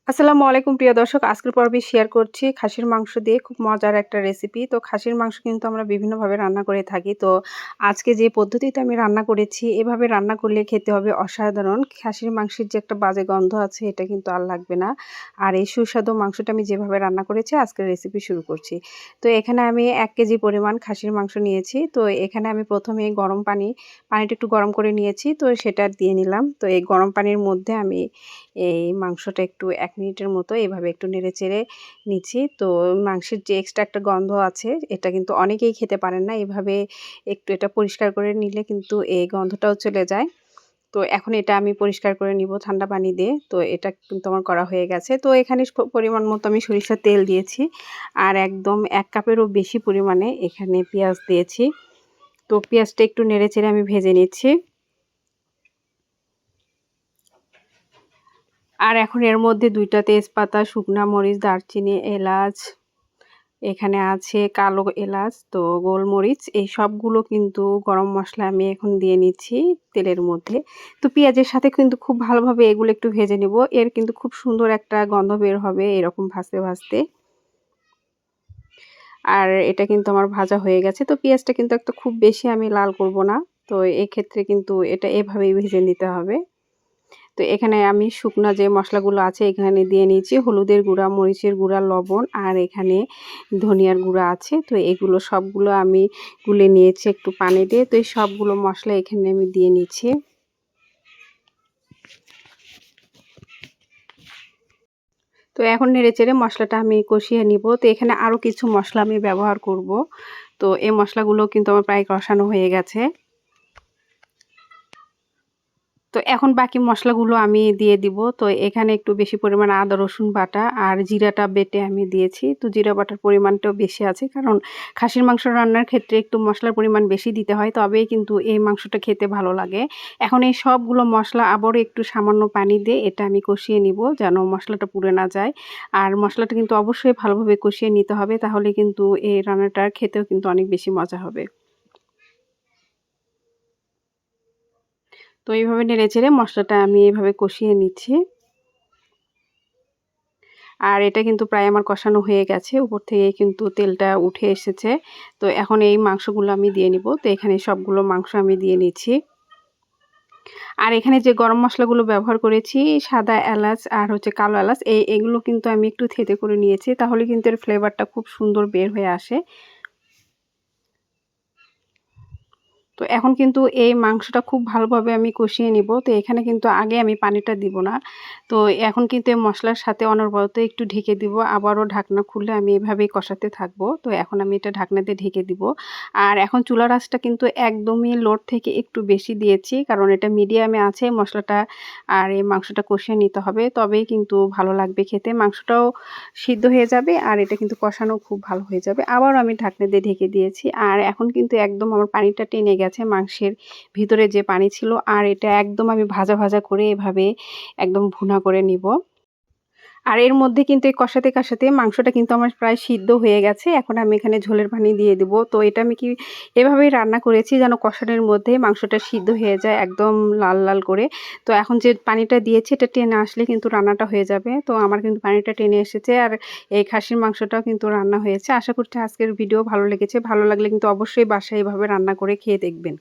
আসসালামু আলাইকুম প্রিয় দর্শক, আজকের পর্বে শেয়ার করছি খাসির মাংস দিয়ে খুব মজার একটা রেসিপি। তো খাসির মাংস কিন্তু আমরা বিভিন্নভাবে রান্না করে থাকি। তো আজকে যে পদ্ধতিতে আমি রান্না করেছি, এভাবে রান্না করলে খেতে হবে অসাধারণ। খাসির মাংসের যে একটা বাজে গন্ধ আছে, এটা কিন্তু আর লাগবে না। আর এই সুস্বাদু মাংসটা আমি যেভাবে রান্না করেছি, আজকের রেসিপি শুরু করছি। তো এখানে আমি 1 কেজি পরিমাণ খাসির মাংস নিয়েছি। তো এখানে আমি প্রথমে গরম পানিটা একটু গরম করে নিয়েছি। তো সেটা দিয়ে নিলাম। তো এই গরম পানির মধ্যে আমি এই মাংসটা একটু 1 মিনিটের মতো এভাবে একটু নেড়েচেড়ে নিচ্ছি। তো মাংসের যে এক্সট্রা একটা গন্ধ আছে, এটা কিন্তু অনেকেই খেতে পারেন না। এভাবে একটু এটা পরিষ্কার করে নিলে কিন্তু এই গন্ধটাও চলে যায়। তো এখন এটা আমি পরিষ্কার করে নিব ঠান্ডা পানি দিয়ে। তো এটা কিন্তু আমার করা হয়ে গেছে। তো এখানে পরিমাণ মতো আমি সরিষার তেল দিয়েছি। আর একদম 1 কাপেরও বেশি পরিমাণে এখানে পেঁয়াজ দিয়েছি। তো পেঁয়াজটা একটু নেড়েচেড়ে আমি ভেজে নিচ্ছি। আর এখন এর মধ্যে ২ টা তেজপাতা, শুকনা মরিচ, দারচিনি, এলাচ, এখানে আছে কালো এলাচ, তো গোলমরিচ, এই সবগুলো কিন্তু গরম মসলা আমি এখন দিয়ে নিচ্ছি তেলের মধ্যে। তো পেঁয়াজের সাথে কিন্তু খুব ভালোভাবে এগুলো একটু ভেজে নেব। এর কিন্তু খুব সুন্দর একটা গন্ধ বের হবে এরকম ভাজতে, ভাজতে। আর এটা কিন্তু আমার ভাজা হয়ে গেছে। তো পেঁয়াজটা কিন্তু একটা খুব বেশি আমি লাল করব না। তো এক্ষেত্রে কিন্তু এটা এভাবেই ভেজে নিতে হবে। তো এখানে আমি শুকনা যে মশলাগুলো আছে এখানে দিয়ে নিয়েছি হলুদের গুঁড়া, মরিচের গুঁড়া, লবণ আর এখানে ধনিয়ার গুঁড়া আছে। তো এগুলো সবগুলো আমি গুলে নিয়েছি একটু পানি দিয়ে। তো এই সবগুলো মশলা এখানে আমি দিয়ে নিচ্ছি। তো এখন নেড়েচেড়ে মশলাটা আমি কষিয়ে নিব। তো এখানে আরও কিছু মশলা আমি ব্যবহার করব। তো এই মশলাগুলো কিন্তু আমার প্রায় কষানো হয়ে গেছে। তো এখন বাকি মশলাগুলো আমি দিয়ে দিব। তো এখানে একটু বেশি পরিমাণে আদা রসুন বাটা আর জিরাটা বেটে আমি দিয়েছি। তো জিরা বাটার পরিমাণটাও বেশি আছে, কারণ খাসির মাংস রান্নার ক্ষেত্রে একটু মশলার পরিমাণ বেশি দিতে হয়, তবেই কিন্তু এই মাংসটা খেতে ভালো লাগে। এখন এই সবগুলো মশলা আবারও একটু সামান্য পানি দিয়ে এটা আমি কষিয়ে নিব, যেন মশলাটা পুড়ে না যায়। আর মশলাটা কিন্তু অবশ্যই ভালোভাবে কষিয়ে নিতে হবে, তাহলে কিন্তু এই রান্নাটা খেতেও কিন্তু অনেক বেশি মজা হবে। তো এইভাবে নেড়েচেড়ে মশলাটা আমি এভাবে কষিয়ে নিচ্ছি। আর এটা কিন্তু প্রায় আমার কষানো হয়ে গেছে। উপর থেকে কিন্তু তেলটা উঠে এসেছে। তো এখন এই মাংসগুলো আমি দিয়ে নিব। তো এখানে সবগুলো মাংস আমি দিয়ে নিচ্ছি। আর এখানে যে গরম মসলাগুলো ব্যবহার করেছি, সাদা এলাচ আর হচ্ছে কালো এলাচ, এগুলো কিন্তু আমি একটু থেঁতে করে নিয়েছি। তাহলে কিন্তু এর ফ্লেভারটা খুব সুন্দর বের হয়ে আসে। তো এখন কিন্তু এই মাংসটা খুব ভালোভাবে আমি কষিয়ে নিব। তো এখানে কিন্তু আগে আমি পানিটা দিব না। তো এখন কিন্তু এই মসলার সাথে অনবরত একটু ঢেকে দিব। আবারও ঢাকনা খুলে আমি এভাবেই কষাতে থাকব। তো এখন আমি এটা ঢাকনা দিয়ে ঢেকে দিব। আর এখন চুলার আঁচটা কিন্তু একদমই লোর থেকে একটু বেশি দিয়েছি। কারণ এটা মিডিয়ামে আছে মসলাটা আর এই মাংসটা কষিয়ে নিতে হবে। তবেই কিন্তু ভালো লাগবে খেতে। মাংসটাও সিদ্ধ হয়ে যাবে আর এটা কিন্তু কষানো খুব ভালো হয়ে যাবে। আবারও আমি ঢাকনা দিয়ে ঢেকে দিয়েছি। আর এখন কিন্তু একদম আমার পানিটা টেনে গেছে মাংসের ভিতরে যে পানি ছিল। আর এটা একদম আমি ভাজা, ভাজা করে এভাবে একদম ভুনা করে নিব। আর এর মধ্যে কিন্তু এই কষাতে, কষাতে মাংসটা কিন্তু আমার প্রায় সিদ্ধ হয়ে গেছে। এখন আমি এখানে ঝোলের পানি দিয়ে দিব। তো এটা আমি এভাবেই রান্না করেছি যেন কষানোর মধ্যে মাংসটা সিদ্ধ হয়ে যায় একদম লাল, লাল করে। তো এখন যে পানিটা দিয়েছি এটা টেনে আসলে কিন্তু রান্নাটা হয়ে যাবে। তো আমার কিন্তু পানিটা টেনে এসেছে আর এই খাসির মাংসটাও কিন্তু রান্না হয়েছে। আশা করছি আজকের ভিডিও ভালো লেগেছে। ভালো লাগলে কিন্তু অবশ্যই বাসায় এভাবে রান্না করে খেয়ে দেখবেন।